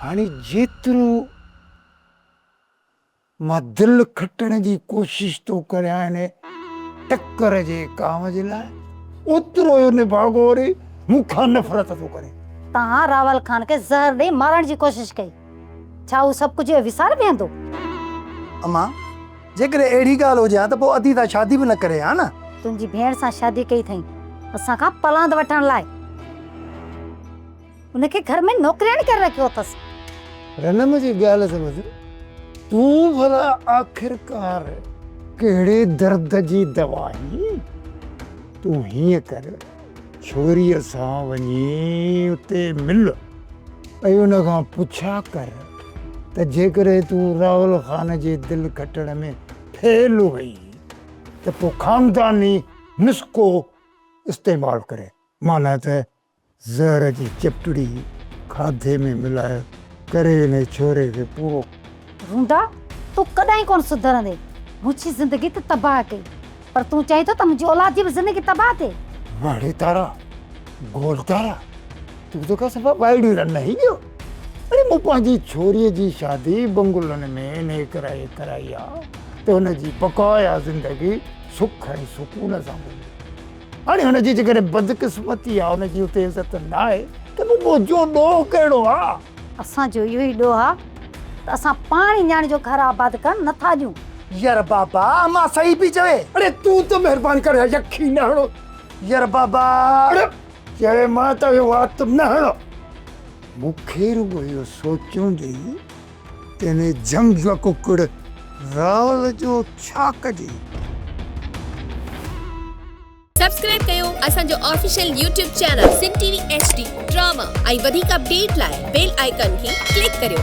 हाणे जेतिरो मां दिल खटण जी कोशिश तो करियां हिन टक्कर जे काम जे लाइ, ओतिरो हिन भागो वरी मूंखां नफ़रत थो करे। तव्हां रावल खान खे ज़हर ॾेई मारण जी कोशिश कई, छा हू सभु कुझु विसार बीहंदो? अम्मा जेकॾहिं अहिड़ी ॻाल्हि हुजे हा त पोइ अदी तां शादी बि न करे हा न। तुंहिंजी भेण सां शादी कई अथई असां खां पलांद वठण लाइ, उनखे घर में नौकरियाणी करे रखियो अथसि। रनम जी ॻाल्हि समझ, तूं भला आख़िरकार कहिड़े दर्द जी दवा ही? तूं हीअं कर, छोरीअ सां वञी उते मिल ऐं उन खां पुछा कर त जेकॾहिं तूं राहुल ख़ान जे दिलि खटण में फेल हुई त पोइ ख़ानदानी नुस्ख़ो इस्तेमालु करे, माना त ज़हर जी चपड़ी खाधे में मिलाए करे हिन छोरे खे पूरो। रूंडा, तूं कॾहिं कोन सुधरंदे, मुंहिंजी ज़िंदगी त तबाह कई, पर तूं चईं थो त मुंहिंजी औलाद जी बि ज़िंदगी तबाह थिए। वाड़े तारा गोल तारा, तूं तो का सफ़ा बाइडी रन ही जो। अरे मूं पंहिंजी छोरीअ जी शादी बंगुलनि में इन कराई आहे त हुनजी बक़ाया ज़िंदगी सुख ऐं सुकून सां गुज़रे। हाणे हुनजी जेकॾहिं बदकिस्मती आहे, हुनजी उते इज़त न आहे त पोइ मुंहिंजो ॾोह कहिड़ो आहे? असांजो इहो ई ॾोह आहे त असां पाण ई न्याणी जो घर आबाद करणु नथा ॾियूं। यार बाबा अम्मा सही पई चवे। अरे तूं त महिरबानी करे यकी न हणो। यार बाबा चए मां त वात न हणो। मूंखे रुगो इहो सोचूं ॾे त हिन जंग जो कुकड़ रावल जो छा कजे। सब्सक्राइब कयो असांजो official YouTube channel Singh TV HD drama ऐं वधीक अपडेट लाइ बेल आइकन खे क्लिक करियो।